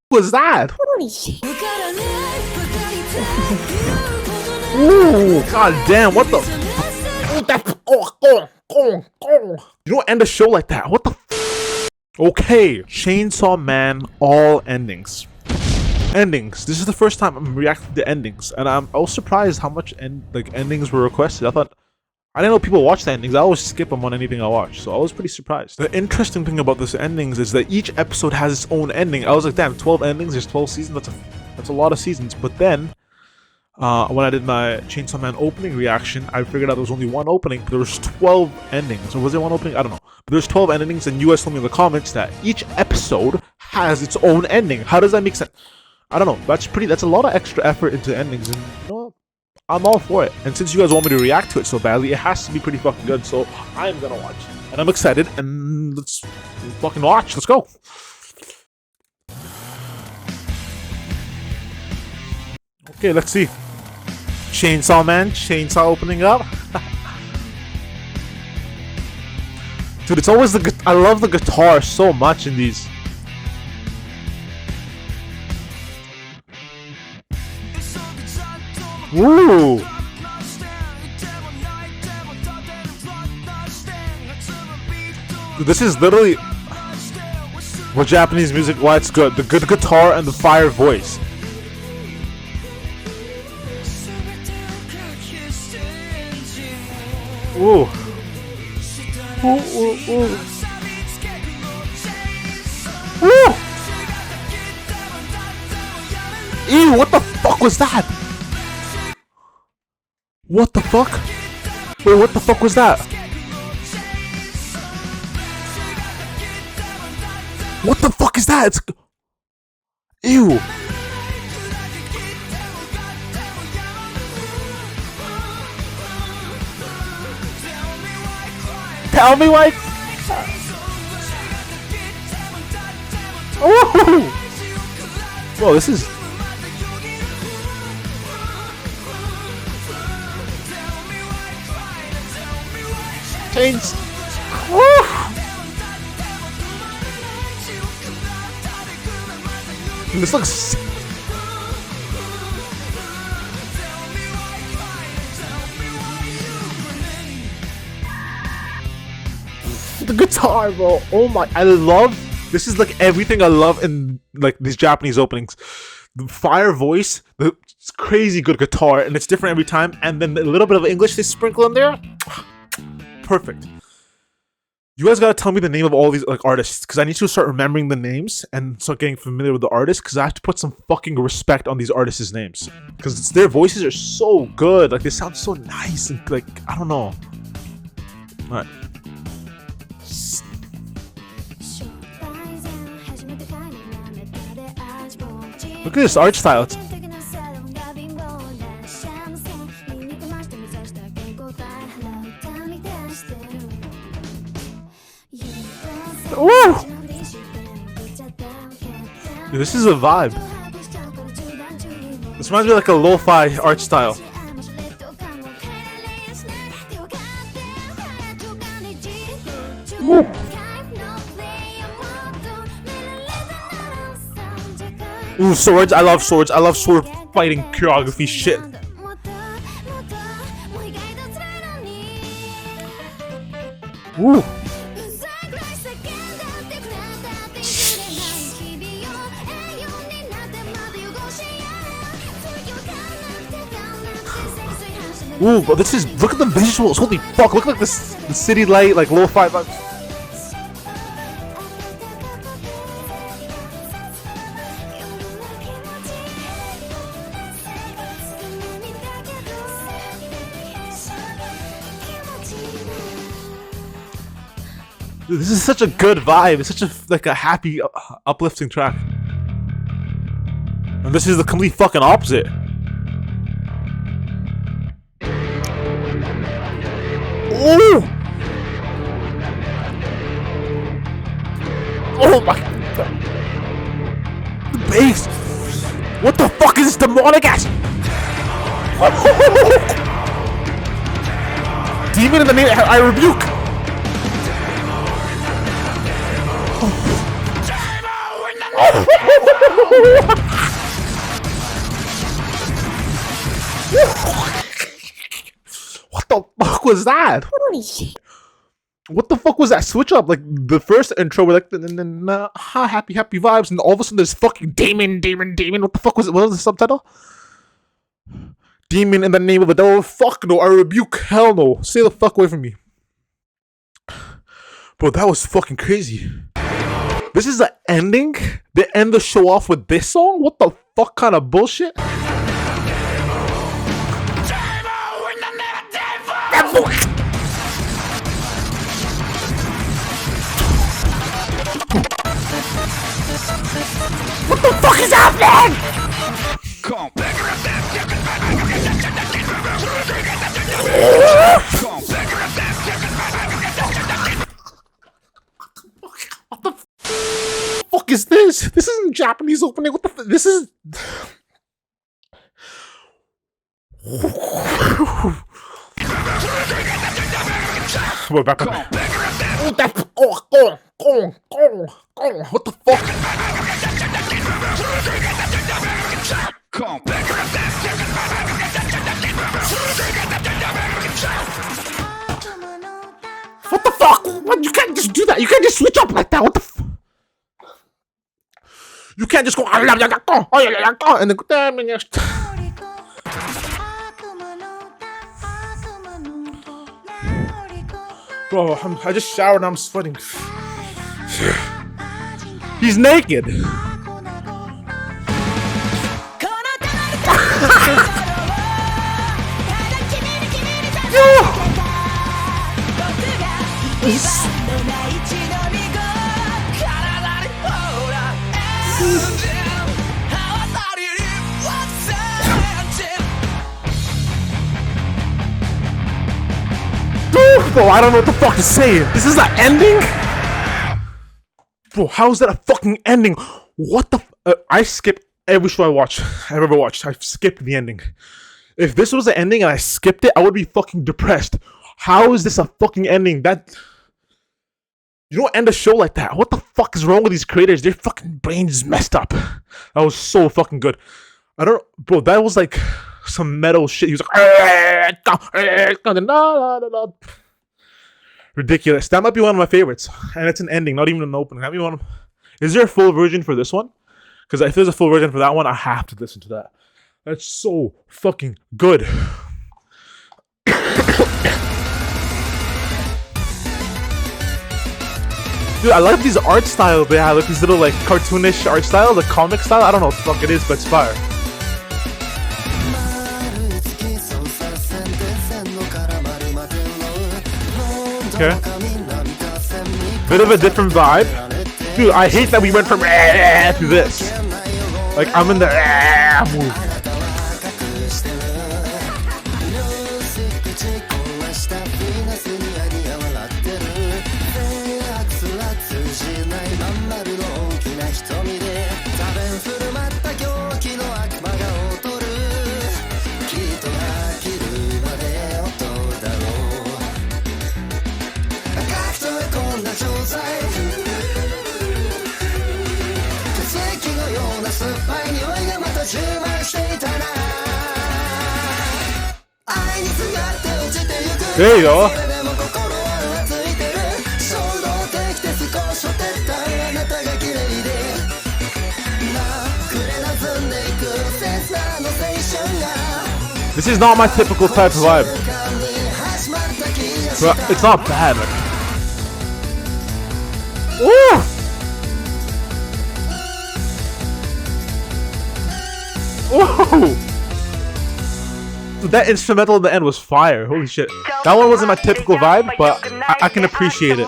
was that? Holy shit. Ooh, god damn, what the? You don't end a show like that. What the? Okay, Chainsaw Man, all endings. Endings. This is the first time I'm reacting to endings, and I was surprised how much endings were requested. I didn't know people watch the endings. I always skip them on anything I watch, so I was pretty surprised. The interesting thing about this endings is that each episode has its own ending. I was like, damn, 12 endings. There's 12 seasons. That's a lot of seasons. But then, when I did my Chainsaw Man opening reaction, I figured out there was only one opening, but there was 12 endings. Or was there one opening? I don't know. But there's 12 endings, and you guys told me in the comments that each episode has its own ending. How does that make sense? I don't know. That's a lot of extra effort into endings, and you know what? I'm all for it. And since you guys want me to react to it so badly, it has to be pretty fucking good. So I'm gonna watch, and I'm excited. And let's fucking watch. Let's go. Okay, let's see. Chainsaw Man, chainsaw opening up. Dude, it's always I love the guitar so much in these. Ooh. Dude, this is literally what Japanese music, why it's good. The good guitar and the fire voice. Ooh. Ooh, ooh, ooh. Ooh. Ew, what the fuck was that? What the fuck? Wait, what the fuck was that? What the fuck is that? It's... Ew. Tell me why. Oh! Whoa, this is... Chains. This looks... The guitar, bro. Oh my... I love... This is like everything I love in like these Japanese openings. The fire voice, the crazy good guitar, and it's different every time. And then a little bit of English they sprinkle in there. Perfect. You guys gotta tell me the name of all these like artists, because I need to start remembering the names and start getting familiar with the artists, because I have to put some fucking respect on these artists' names, because their voices are so good. Like they sound so nice and like I don't know. All right. Look at this art style. It's... Woo! Dude, this is a vibe. This reminds me of like a lo-fi art style. Woo! Ooh, swords. I love swords. I love sword fighting choreography shit. Ooh. Ooh, but this is, look at the visuals. Holy fuck, look like this, the city light, like lo-fi vibes. Dude, this is such a good vibe. It's such a like a happy, uplifting track. And this is the complete fucking opposite. Ooh! Oh my god! The bass! What the fuck is this demonic ass? Demon in the name, I rebuke! What the fuck was that? Holy shit. What the fuck was that switch up? Like the first intro, we're like, happy vibes, and all of a sudden there's fucking demon. What the fuck was it? What was the subtitle? Demon in the name of the devil. Fuck no, I rebuke. Hell no. Stay the fuck away from me. Bro, that was fucking crazy. This is the ending? They end the show off with this song? What the fuck kind of bullshit? What the fuck is happening? What the fuck is this? This isn't Japanese opening. What the fuck? This is. We're back on. What the fuck? What the fuck? What? You can't just do that. You can't just switch up like that. What the f? You can't just go and then bro, I just showered and I'm sweating. He's naked. Bro, I don't know what the fuck to say. This is the ending? Bro, how is that a fucking ending? What the I skipped every show I've ever watched. I skipped the ending. If this was the ending and I skipped it, I would be fucking depressed. How is this a fucking ending? That you don't end a show like that. What the fuck is wrong with these creators? Their fucking brains messed up. That was so fucking good. Bro, that was like some metal shit. He was like, ridiculous. That might be one of my favorites, and it's an ending, not even an opening. That might be one. Is there a full version for this one? Because if there's a full version for that one, I have to listen to that. That's so fucking good. Dude, I like these art styles they have, like these little like cartoonish art style, the comic style. I don't know what the fuck it is, but it's fire. Okay. Bit of a different vibe. Dude, I hate that we went from to this. Like, I'm in the mood. There you go. This is not my typical type of vibe, but it's not bad. Ooh! Ooh! That instrumental in the end was fire. Holy shit. That one wasn't my typical vibe, but I can appreciate it.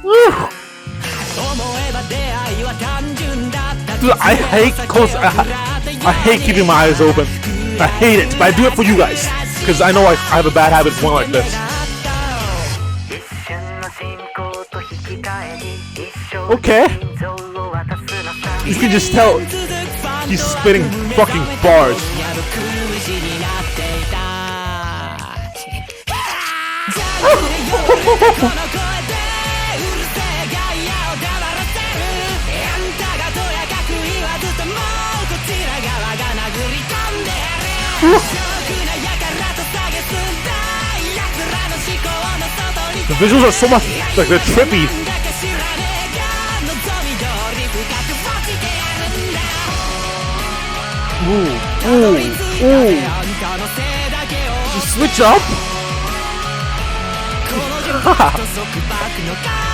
Woo! Dude, I hate keeping my eyes open. I hate it, but I do it for you guys. Because I know I have a bad habit going like this. Okay. You can just tell he's spitting fucking bars. The visuals are so much like they're trippy. Ooh. You switch up?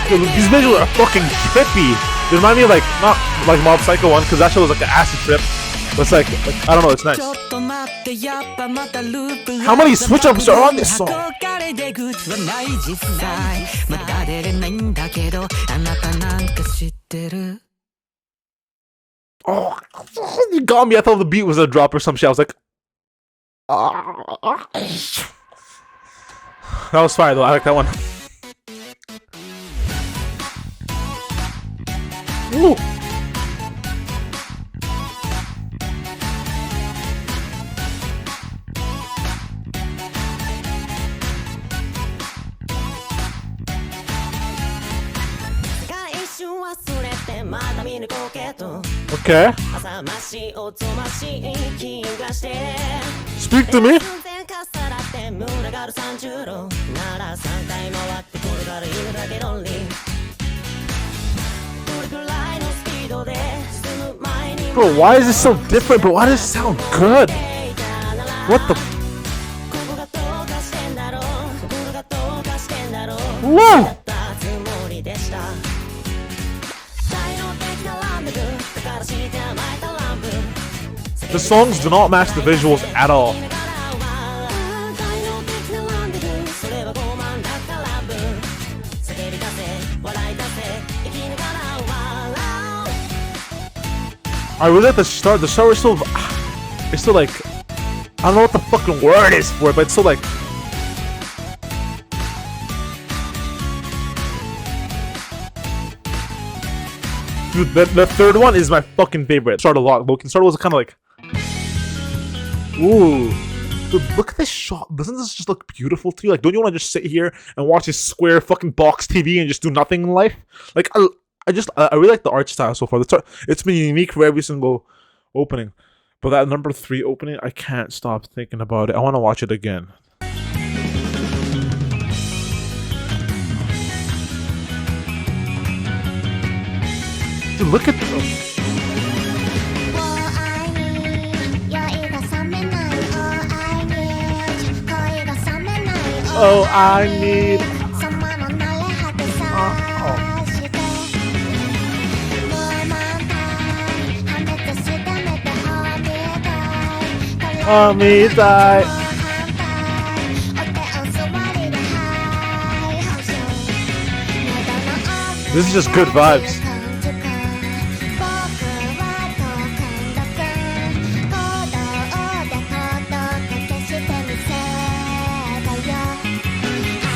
These visuals are fucking trippy. They remind me of like, not like Mob Psycho 1, because that show was like an acid trip. But it's like I don't know, it's nice. How many switch ups are on this song? Oh, you got me. I thought the beat was a drop or some shit. I was like, that was fire though. I like that one. Ooh. Okay. Speak to me. Bro, why is this so different? But why does it sound good? What the? Whoa! The songs do not match the visuals at all. I really like the start. The start is still, it's still like, I don't know what the fucking word is for it, but it's still like. Dude, the third one is my fucking favorite. Started a lot. Loki started was kind of like, ooh, dude, look at this shot. Doesn't this just look beautiful to you? Like, don't you want to just sit here and watch this square fucking box TV and just do nothing in life? Like, I really like the art style so far. It's been unique for every single opening. But that number 3 opening, I can't stop thinking about it. I want to watch it again. Dude, look at this. Oh, I need. Oh, me die. This is just good vibes.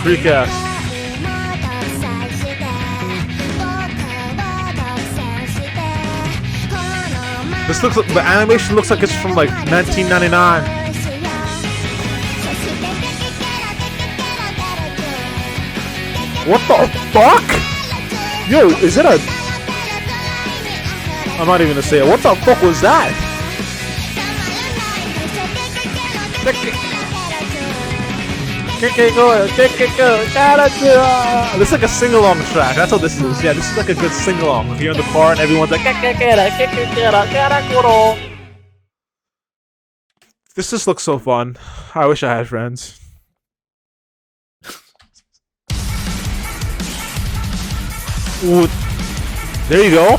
Freak ass. This looks like, the animation looks like it's from like 1999. What the fuck? Yo, is it a... I'm not even gonna say it. What the fuck was that? This is like a sing-along track. That's what this is. Yeah, this is like a good sing-along. If you're in the car and everyone's like, this just looks so fun. I wish I had friends. Ooh, there you go.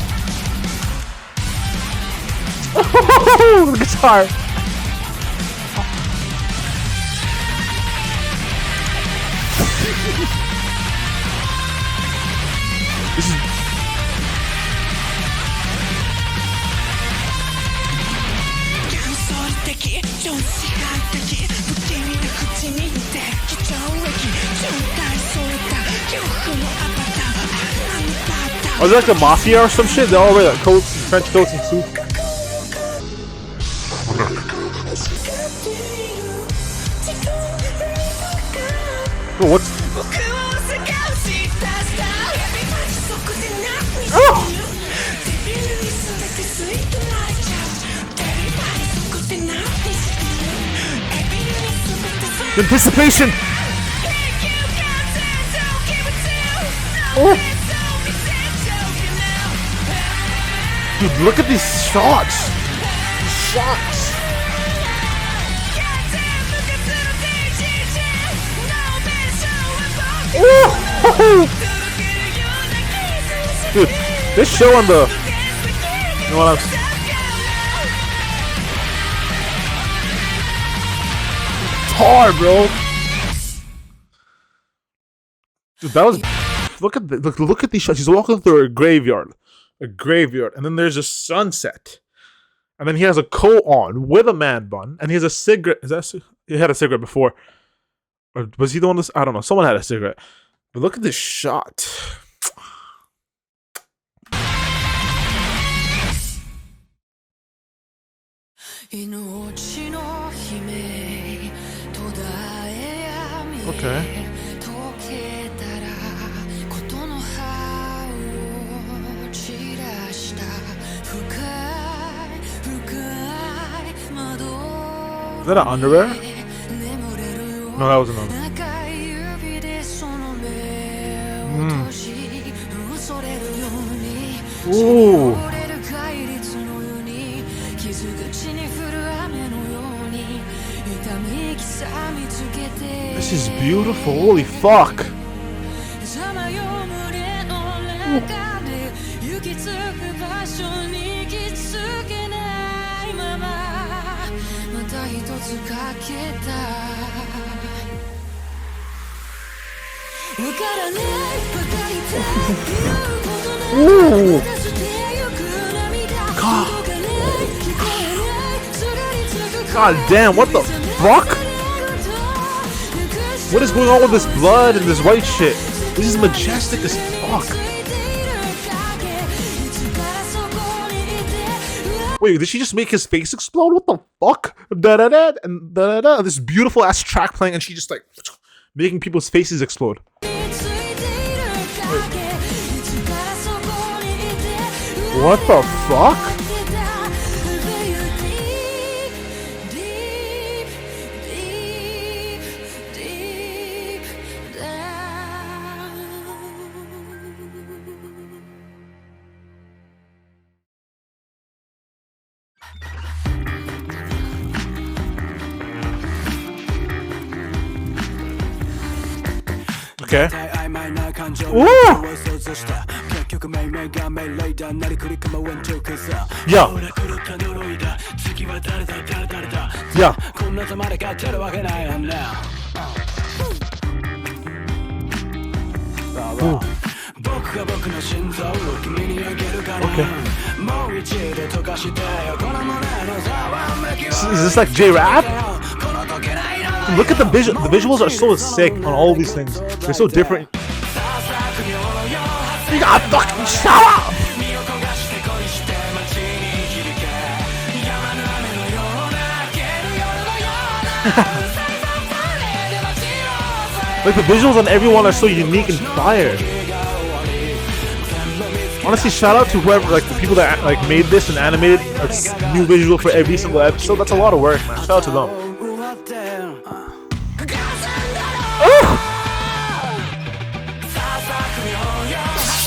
The guitar. This is... Are they like the mafia or some shit? They all wear like coats, French coats and suits. Bro, what's... The anticipation. Oh. Dude, look at these shots. Oh. Dude, this show on the. You know what I'm saying? It's hard, bro. Dude, that was. Look at these shots. He's walking through a graveyard, and then there's a sunset, and then he has a coat on with a man bun, and he has a cigarette. He had a cigarette before, or was he the one? I don't know. Someone had a cigarette, but look at this shot. Okay. Is that an underwear? No, that wasn't underwear. Ooh. This is beautiful. Holy fuck. Ooh. God damn, what the fuck? What is going on with this blood and this white shit? This is majestic as fuck. Wait, did she just make his face explode? What the fuck? Da da da and da da da. This beautiful ass track playing, and she just like making people's faces explode. Wait. What the fuck? Okay. Ooh. Yeah. Yeah. Ooh. Okay. Is this like J-Rap? Look at the visual. The visuals are so sick on all these things. They're so different. You gotta fucking shut up! Like the visuals on everyone are so unique and fire. Honestly, shout out to whoever, like the people that like made this and animated a new visual for every single episode. That's a lot of work, man. Shout out to them.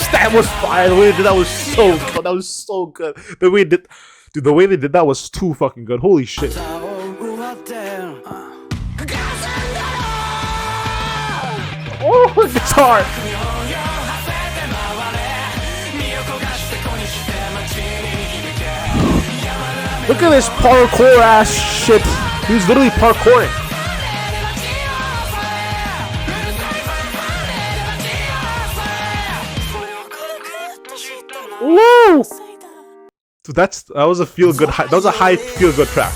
That was fire. The way they did that was so good. That was so good. The way they did, dude, the way they did that was too fucking good. Holy shit. Oh, the guitar. Look at this parkour ass shit. He's literally parkouring. Woo! So that was a feel good. That was a high feel good track.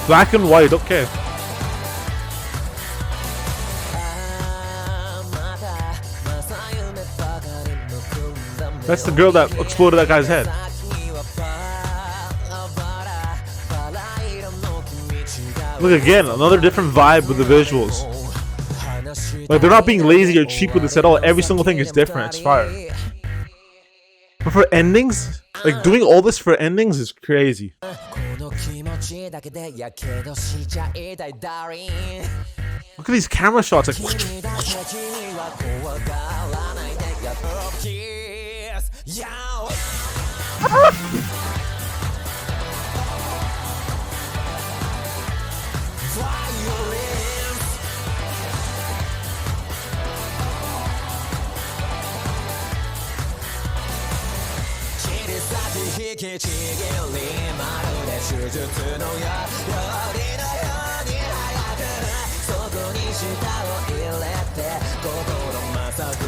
Black and white. Okay. That's the girl that exploded that guy's head. Look again, another different vibe with the visuals. Like they're not being lazy or cheap with this at all. Every single thing is different. It's fire. But for endings, like doing all this for endings is crazy. Look at these camera shots, like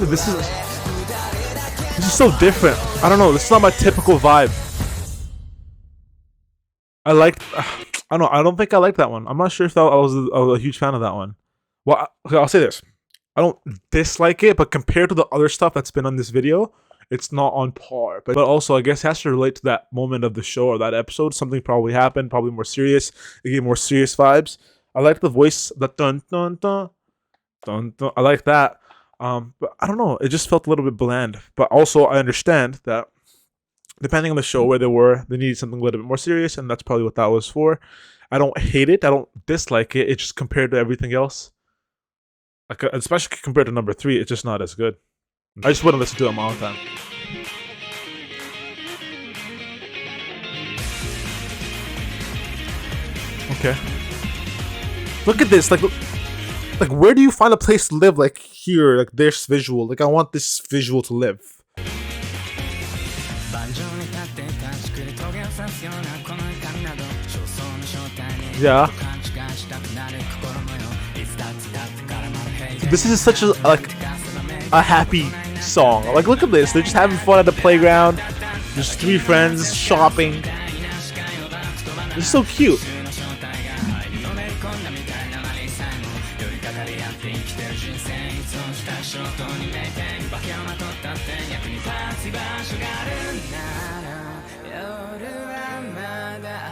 this is so different. I don't know, this is not my typical vibe. I don't think I liked that one. I'm not sure if I was a huge fan of that one. Well, I'll say this. I don't dislike it, but compared to the other stuff that's been on this video, it's not on par. But also, I guess it has to relate to that moment of the show or that episode. Something probably happened, probably more serious. It gave more serious vibes. I like the voice, the dun dun dun dun dun. I like that. But I don't know. It just felt a little bit bland. But also, I understand that depending on the show where they needed something a little bit more serious, and that's probably what that was for. I don't hate it. I don't dislike it. It's just compared to everything else, like especially compared to number 3, it's just not as good. I just wouldn't listen to them all the time. Okay. Look at this. Like, where do you find a place to live? Like here, like this visual. Like I want this visual to live. Yeah. This is such a happy song. Like look at this. They're just having fun at the playground. Just 3 friends shopping. It's so cute.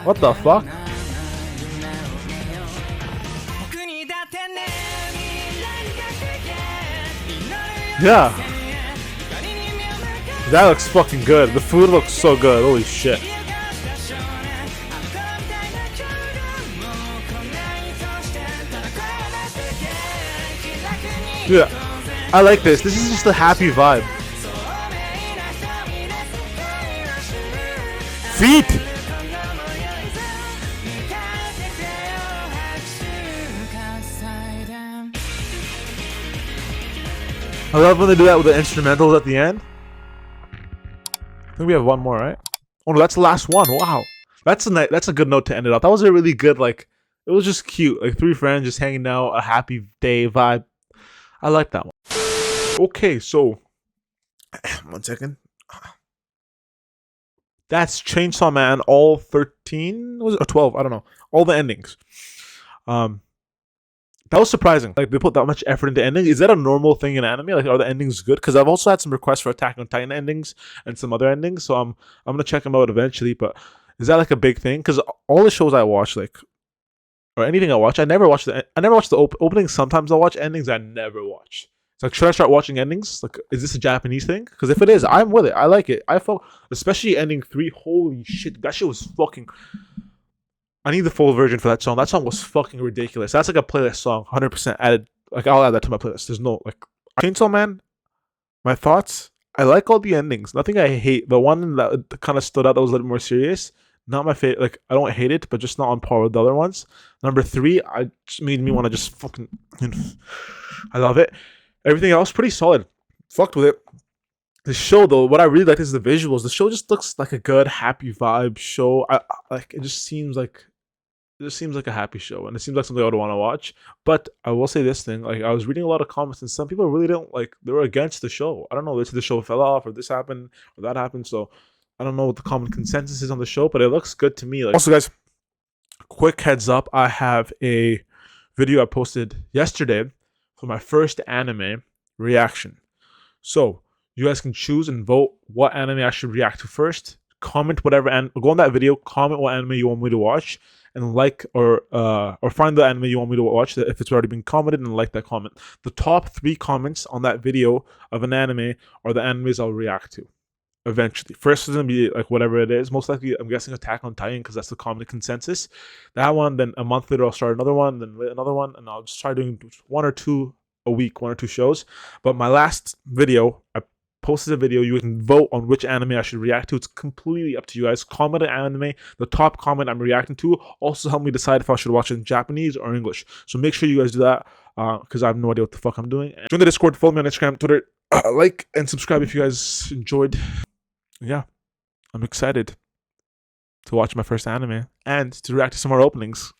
What the fuck? Yeah. That looks fucking good. The food looks so good. Holy shit. Yeah. I like this. This is just a happy vibe. Feet! I love when they do that with the instrumentals at the end. I think we have one more, right? Oh no, that's the last one. Wow, that's a good note to end it off. That was a really good, like, it was just cute, like 3 friends just hanging out, a happy day vibe. I like that one. Okay, so 1 second. That's Chainsaw Man, all 13 was it, or 12? I don't know. All the endings. That was surprising. Like they put that much effort into endings. Is that a normal thing in anime? Like, are the endings good? Because I've also had some requests for Attack on Titan endings and some other endings, so I'm gonna check them out eventually. But is that like a big thing? Because all the shows I watch, like, or anything I watch, I never watch the opening. Sometimes I'll watch endings. I never watch. It's like, should I start watching endings? Like, is this a Japanese thing? Because if it is, I'm with it. I like it. I felt, especially ending 3. Holy shit, that shit was fucking. I need the full version for that song. That song was fucking ridiculous. That's like a playlist song, 100% added. Like I'll add that to my playlist. There's no like Chainsaw Man. My thoughts. I like all the endings. Nothing I hate. The one that kind of stood out that was a little more serious. Not my favorite. Like I don't hate it, but just not on par with the other ones. Number 3, I just made me want to just fucking. I love it. Everything else pretty solid. Fucked with it. The show though, what I really like is the visuals. The show just looks like a good, happy vibe show. I like it. Just seems like a happy show, and it seems like something I would want to watch. But I will say this thing: like I was reading a lot of comments, and some people really don't like. They were against the show. I don't know. They said the show fell off, or this happened, or that happened. So I don't know what the common consensus is on the show, but it looks good to me. Like, also, guys, quick heads up: I have a video I posted yesterday for my first anime reaction. So you guys can choose and vote what anime I should react to first. Comment whatever and go on that video. Comment what anime you want me to watch, and like or find the anime you want me to watch if it's already been commented, and like that comment. The top 3 comments on that video of an anime are the animes I'll react to. eventually. First is gonna be like whatever it is. Most likely, I'm guessing Attack on Titan because that's the common consensus. That one, then a month later I'll start another one, then another one, and I'll just try doing 1 or 2 a week, 1 or 2 shows. But my last video, I posted a video. You can vote on which anime I should react to. It's completely up to you guys. Comment an anime. The top comment I'm reacting to also help me decide if I should watch it in Japanese or English. So make sure you guys do that because I have no idea what the fuck I'm doing. Join the Discord. Follow me on Instagram, Twitter. Like and subscribe if you guys enjoyed. Yeah, I'm excited to watch my first anime and to react to some more openings.